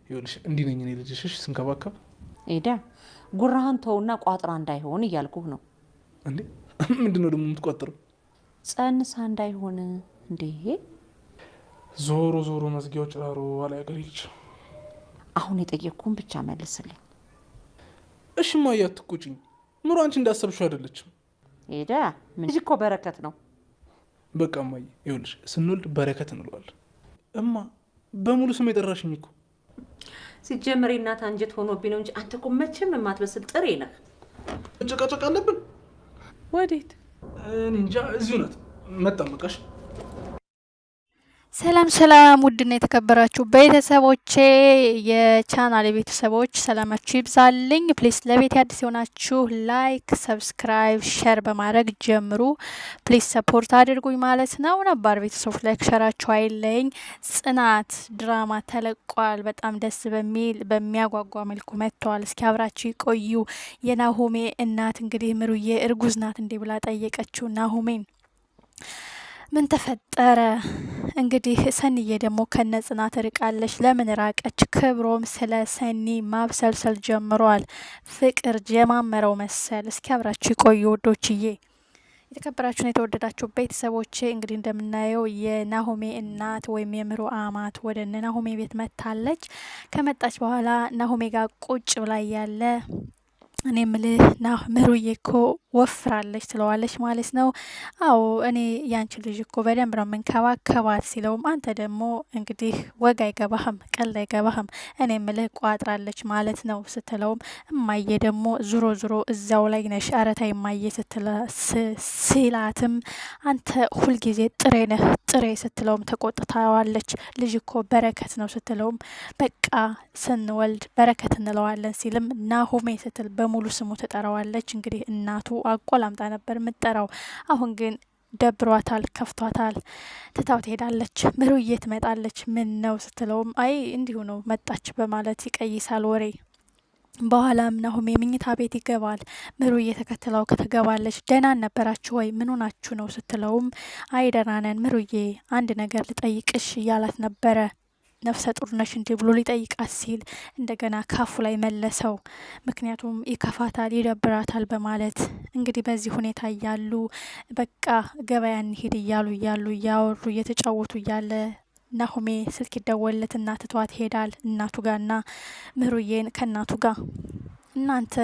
ይኸውልሽ እንዲህ ነኝ እኔ ልጅሽሽ ስንከባከብ ኤዳ ጉራህን ተውና ቋጥራ እንዳይሆን እያልኩህ ነው እንዴ። ምንድነው ደግሞ የምትቆጥረው? ጸንሳ እንዳይሆን እንዴ። ዞሮ ዞሮ መዝጊያው ጭራሮ ዋላ ያገሪች። አሁን የጠየቅኩህን ብቻ መልስልኝ እሺ። እማዬ አትቆጪኝ። ኑሮ አንቺ እንዳሰብሽው አይደለችም። ኤዳ ምን እኮ በረከት ነው። በቃ እማዬ ይኸውልሽ ስንወልድ በረከት እንለዋለን። እማ በሙሉ ስም የጠራሽኝ እኮ ሲጀመር እናት አንጀት ሆኖብኝ ነው እንጂ አንተ እኮ መቼም የማትበስል ጥሬ ነህ። ጨቃጨቃ አለብን። ወዴት? እኔ እንጃ። እዚሁ ናት መጣመቀሽ። ሰላም ሰላም፣ ውድና የተከበራችሁ ቤተሰቦቼ የቻናል ቤተሰቦች ሰላማችሁ ይብዛልኝ። ፕሊስ ለቤት አዲስ የሆናችሁ ላይክ፣ ሰብስክራይብ፣ ሼር በማድረግ ጀምሩ። ፕሊስ ሰፖርት አድርጉኝ ማለት ነው። ነባር ቤተሰቦች ላይክ ሸራችሁ አይለኝ። ጽናት ድራማ ተለቋል። በጣም ደስ በሚል በሚያጓጓ መልኩ መጥተዋል። እስኪ አብራችሁ ይቆዩ። የናሆሜ እናት እንግዲህ ምሩዬ እርጉዝ ናት እንዴ ብላ ጠየቀችው ናሆሜን። ምን ተፈጠረ? እንግዲህ ሰኒዬ ደግሞ ከነ ጽናት ርቃለች። ለምን ራቀች? ክብሮም ስለ ሰኒ ማብሰልሰል ጀምሯል። ፍቅር ጀማመረው መሰል። እስኪ አብራችሁ ይቆዩ ወዶችዬ። የተከበራችሁና የተወደዳችሁ ቤተሰቦቼ እንግዲህ እንደምናየው የናሆሜ እናት ወይም የምሩ አማት ወደ እነ ናሆሜ ቤት መታለች። ከመጣች በኋላ ናሆሜ ጋር ቁጭ ብላ ያለ እኔ ምልህ ምሩዬ እኮ ወፍራለች ትለዋለች ማለት ነው። አዎ እኔ ያንቺ ልጅ እኮ በደንብ ነው መንከባከባት ሲለውም አንተ ደግሞ እንግዲህ ወግ አይገባህም፣ ቀልድ አይገባህም፣ እኔ ምልህ ቋጥራለች ማለት ነው ስትለውም እማዬ ደግሞ ዙሮ ዙሮ እዛው ላይ ነሽ አረታ እማዬ ሲላትም አንተ ሁልጊዜ ጥሬ ነህ ጥሬ ስትለውም ተቆጥታዋለች። ልጅ እኮ በረከት ነው ስትለውም በቃ ስንወልድ በረከት እንለዋለን ሲልም ናሆሜ ስትል በሙሉ ስሙ ትጠራዋለች። እንግዲህ እናቱ አቆላምጣ ነበር የምትጠራው። አሁን ግን ደብሯታል፣ ከፍቷታል፣ ትታው ትሄዳለች። ምሩዬ ትመጣለች። ምን ነው ስትለውም አይ እንዲሁ ነው መጣች በማለት ይቀይሳል ወሬ። በኋላም ናሆሜ መኝታ ቤት ይገባል። ምሩዬ ተከትለው ከተገባለች። ደህና ነበራችሁ ወይ ምን ሆናችሁ ነው ስትለውም አይ ደህና ነን ምሩዬ አንድ ነገር ልጠይቅሽ እያላት ነበረ። ነፍሰ ጡር ነሽ እንዴ ብሎ ሊጠይቃት ሲል እንደገና ካፉ ላይ መለሰው። ምክንያቱም ይከፋታል፣ ይደብራታል በማለት እንግዲህ በዚህ ሁኔታ እያሉ በቃ ገበያ እንሂድ እያሉ እያወሩ እየተጫወቱ እያለ ናሆሜ ስልክ ይደወልለትና ትቷት ይሄዳል እናቱ ጋርና ምሩዬን ከእናቱ ጋር እናንተ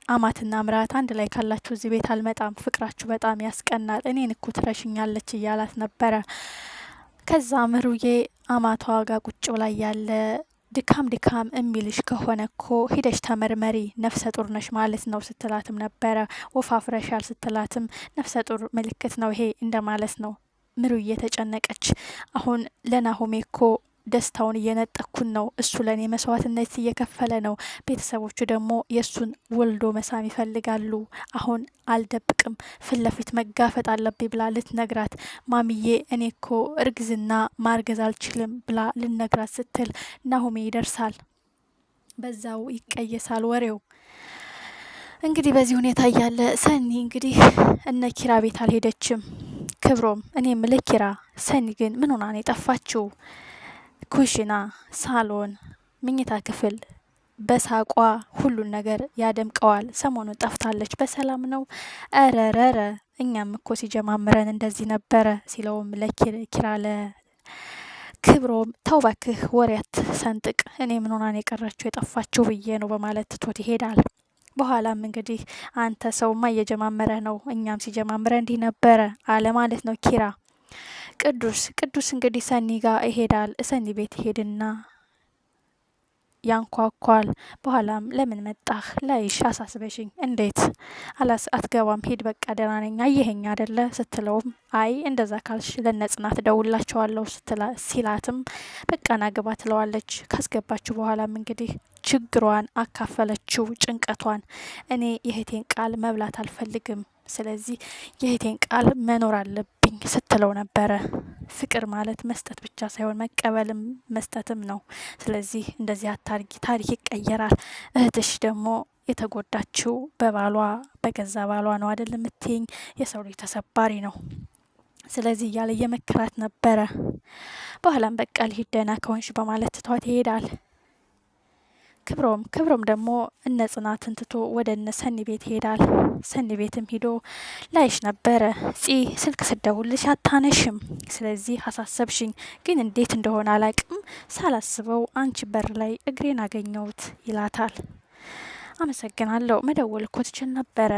አማትና ምራት አንድ ላይ ካላችሁ እዚህ ቤት አልመጣም፣ ፍቅራችሁ በጣም ያስቀናል፣ እኔን እኮ ትረሽኛለች እያላት ነበረ። ከዛ ምሩዬ አማቷ ጋር ቁጭ ብላ ያለ ድካም የሚልሽ ከሆነ እኮ ሂደሽ ተመርመሪ ነፍሰ ጡር ነሽ ማለት ነው ስትላትም ነበረ። ወፋፍረሻል ስትላትም ነፍሰ ጡር ምልክት ነው ይሄ እንደማለት ነው። ምሩዬ ተጨነቀች። አሁን ለናሆሜ እኮ ደስታውን እየነጠኩን ነው፣ እሱ ለእኔ መስዋዕትነት እየከፈለ ነው፣ ቤተሰቦቹ ደግሞ የእሱን ወልዶ መሳም ይፈልጋሉ። አሁን አልደብቅም ፊት ለፊት መጋፈጥ አለብኝ ብላ ልትነግራት ማሚዬ እኔ እኮ እርግዝና ማርገዝ አልችልም ብላ ልነግራት ስትል ናሆሜ ይደርሳል። በዛው ይቀየሳል ወሬው። እንግዲህ በዚህ ሁኔታ እያለ ሰኒ እንግዲህ እነ ኪራ ቤት አልሄደችም። ክብሮም እኔ ምልህ ኪራ ሰኒ ግን ምን ሆና ነው የጠፋችው? ኩሽና፣ ሳሎን፣ መኝታ ክፍል በሳቋ ሁሉን ነገር ያደምቀዋል። ሰሞኑን ጠፍታለች። በሰላም ነው? እረረረ እኛም እኮ ሲጀማምረን እንደዚህ ነበረ ሲለውም ለኪራ ለክብሮም ተው ባክህ ወሬያት ሰንጥቅ፣ እኔ ምን ሆና ነው የቀረችው የጠፋችው ብዬ ነው በማለት ትቶት ይሄዳል። በኋላም እንግዲህ አንተ ሰውማ እየጀማመረ ነው፣ እኛም ሲጀማምረ እንዲህ ነበረ አለ ማለት ነው ኪራ። ቅዱስ እንግዲህ ሰኒ ጋር ይሄዳል። ሰኒ ቤት ይሄድና ያንኳኳል። በኋላም ለምን መጣህ? ላይሽ አሳስበሽኝ። እንዴት አትገባም? ሂድ በቃ ደህና ነኝ አየኸኝ አደለ ስትለውም አይ እንደዛ ካልሽ ለነጽናት ደውላቸዋለሁ ሲላትም በቃ ናግባ ትለዋለች። ካስገባችሁ በኋላም እንግዲህ ችግሯን አካፈለችው፣ ጭንቀቷን። እኔ የእህቴን ቃል መብላት አልፈልግም፣ ስለዚህ የእህቴን ቃል መኖር አለብኝ ስትለው ነበረ። ፍቅር ማለት መስጠት ብቻ ሳይሆን መቀበልም መስጠትም ነው። ስለዚህ እንደዚህ አታርጊ፣ ታሪክ ይቀየራል። እህትሽ ደግሞ የተጎዳችው በባሏ በገዛ ባሏ ነው አይደል የምትይኝ? የሰው ልጅ ተሰባሪ ነው። ስለዚህ እያለ የመከራት ነበረ። በኋላም በቃ ልሂድ ደህና ከሆንሽ በማለት ትቷት ይሄዳል። ክብሮም ደግሞ እነ ጽናትን ትቶ ወደ እነ ሰኒ ቤት ይሄዳል። ሰኒ ቤትም ሂዶ ላይሽ ነበረ ስልክ ስደውልሽ አታነሽም፣ ስለዚህ አሳሰብሽኝ፣ ግን እንዴት እንደሆነ አላቅም ሳላስበው አንቺ በር ላይ እግሬን አገኘሁት ይላታል። አመሰግናለሁ፣ መደወል እኮ ትችል ነበረ፣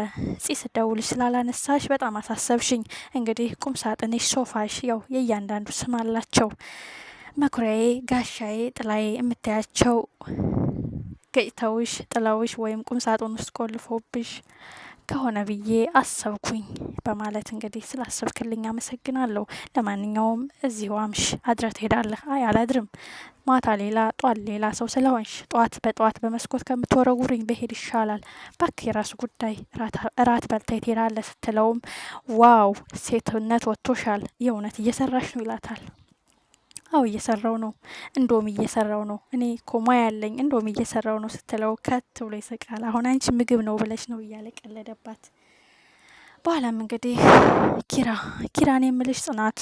ስደውልሽ ስላላነሳሽ በጣም አሳሰብሽኝ። እንግዲህ ቁም ሳጥንሽ፣ ሶፋሽ ያው የእያንዳንዱ ስም አላቸው። መኩሪያዬ፣ ጋሻዬ፣ ጥላዬ የምታያቸው ገጭተውሽ ጥለውሽ ወይም ቁም ሳጥን ውስጥ ቆልፎብሽ ከሆነ ብዬ አሰብኩኝ በማለት እንግዲህ ስላሰብክልኝ አመሰግናለሁ። ለማንኛውም እዚሁ አምሽ አድረህ ትሄዳለህ። አይ አላድርም፣ ማታ ሌላ ጧት ሌላ ሰው ስለሆንሽ ጠዋት በጠዋት በመስኮት ከምትወረውርኝ በሄድ ይሻላል። ባክ የራሱ ጉዳይ፣ እራት በልተህ ትሄዳለህ ስትለውም ዋው ሴትነት ወጥቶሻል፣ የእውነት እየሰራሽ ነው ይላታል። አው እየሰራው ነው፣ እንደውም እየሰራው ነው፣ እኔ ኮማ ያለኝ እንደውም እየሰራው ነው ስትለው ከት ብሎ ይስቃል። አሁን አንቺ ምግብ ነው ብለሽ ነው እያለ ቀለደባት። በኋላም እንግዲህ ኪራን የምልሽ ጽናት፣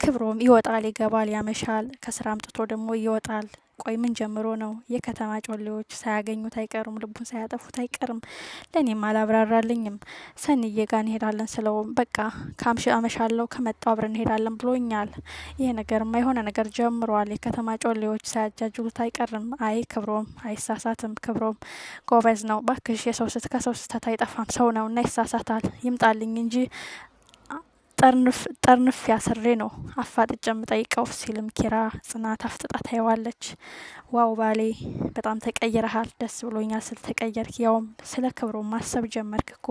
ክብሮም ይወጣል ይገባል ያመሻል፣ ከስራ አምጥቶ ደግሞ ይወጣል። ቆይ ምን ጀምሮ ነው? የከተማ ጮሌዎች ሳያገኙት አይቀሩም፣ ልቡን ሳያጠፉት አይቀርም። ለእኔም አላብራራልኝም። ሰኒዬ ጋር እንሄዳለን ስለውም በቃ አመሻለሁ ከመጣው አብረን እንሄዳለን ብሎኛል። ይሄ ነገርማ የሆነ ነገር ጀምሯል። የከተማ ጮሌዎች ሳያጃጅሉት አይቀርም። አይ ክብሮም አይሳሳትም። ክብሮም ጎበዝ ነው። ባክሽ ከሰው ስህተት አይጠፋም። ሰው ነው እና ይሳሳታል። ይምጣልኝ እንጂ ጠርንፍ ያስሬ ነው አፋጥጬ የምጠይቀው ሲልም ኪራ ጽናት አፍጥጣ ታየዋለች። ዋው ባሌ በጣም ተቀይረሃል፣ ደስ ብሎኛል ስለተቀየርክ፣ ያውም ስለ ክብሮም ማሰብ ጀመርክ እኮ።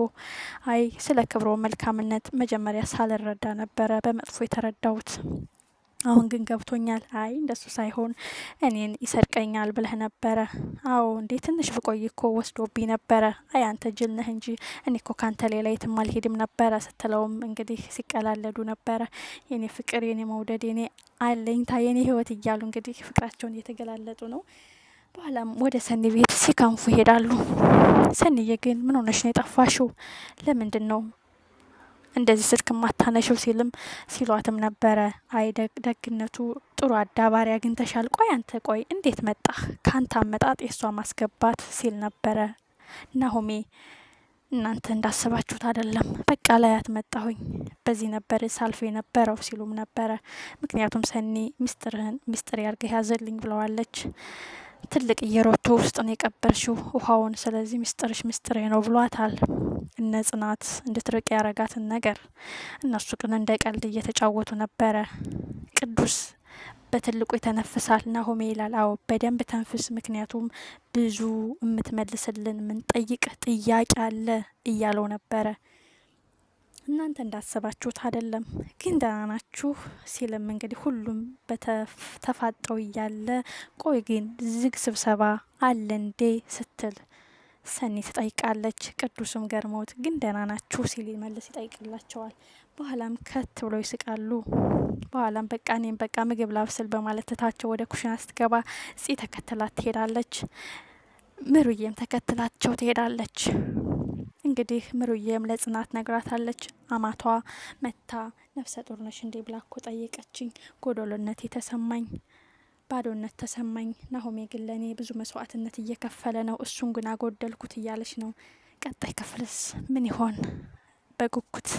አይ ስለ ክብሮም መልካምነት መጀመሪያ ሳልረዳ ነበረ በመጥፎ የተረዳሁት፣ አሁን ግን ገብቶኛል። አይ እንደሱ ሳይሆን እኔን ይሰርቀኛል ብለህ ነበረ። አዎ እንዴ ትንሽ ብቆይ እኮ ወስዶብኝ ነበረ። አይ አንተ ጅል ነህ እንጂ እኔ እኮ ካንተ ሌላ የትም አልሄድም ነበረ ስትለውም እንግዲህ ሲቀላለዱ ነበረ። የኔ ፍቅር፣ የኔ መውደድ፣ የኔ አለኝታ፣ የኔ ህይወት እያሉ እንግዲህ ፍቅራቸውን እየተገላለጡ ነው። በኋላም ወደ ሰኒ ቤት ሲከንፉ ይሄዳሉ። ሰኒዬ ግን ምን ሆነሽ ነው የጠፋሽው? ለምንድን ነው እንደዚህ ስልክ ማታነሽው ሲሏትም ነበረ። አይ ደግነቱ ጥሩ አዳባሪ አግኝተሻል። ቆይ አንተ ቆይ እንዴት መጣህ? ካንተ አመጣጥ የሷ ማስገባት ሲል ነበረ ናሆሜ። እናንተ እንዳስባችሁት አይደለም፣ በቃ ላያት መጣሁኝ፣ በዚህ ነበር ሳልፍ የነበረው ሲሉም ነበረ። ምክንያቱም ሰኒ ሚስጥር ያርገህ ያዘልኝ ብለዋለች። ትልቅ እየሮቶ ውስጥ ነው የቀበርሽው ውሃውን፣ ስለዚህ ሚስጥርሽ ሚስጥሬ ነው ብሏታል። እነ ጽናት እንድትርቅ ያረጋትን ነገር እነሱ ግን እንደ ቀልድ እየተጫወቱ ነበረ። ቅዱስ በትልቁ ይተነፍሳል። ናሆሜ ይላል አዎ በደንብ ተንፍስ፣ ምክንያቱም ብዙ የምትመልስልን ምንጠይቅ ጥያቄ አለ እያለው ነበረ። እናንተ እንዳሰባችሁት አይደለም ግን ደህና ናችሁ ሲልም እንግዲህ ሁሉም በተፋጠው እያለ ቆይ ግን ዝግ ስብሰባ አለ እንዴ ስትል ሰኒ ትጠይቃለች። ቅዱስም ገርሞት ግን ደህና ናችሁ ሲል መልስ ይጠይቅላቸዋል። በኋላም ከት ብለው ይስቃሉ። በኋላም በቃ እኔም በቃ ምግብ ላብስል በማለት ትታቸው ወደ ኩሽና ስትገባ ተከትላት ትሄዳለች። ምሩዬም ተከትላቸው ትሄዳለች። እንግዲህ ምሩዬም ለጽናት ነግራታለች። አማቷ መታ ነፍሰ ጡር ነሽ እንዴ ብላ እኮ ጠየቀችኝ። ጎዶሎነት የተሰማኝ ባዶነት ተሰማኝ። ናሆሜ ግን ለእኔ ብዙ መስዋዕትነት እየከፈለ ነው፣ እሱን ግን አጎደልኩት እያለች ነው። ቀጣይ ክፍልስ ምን ይሆን? በጉጉት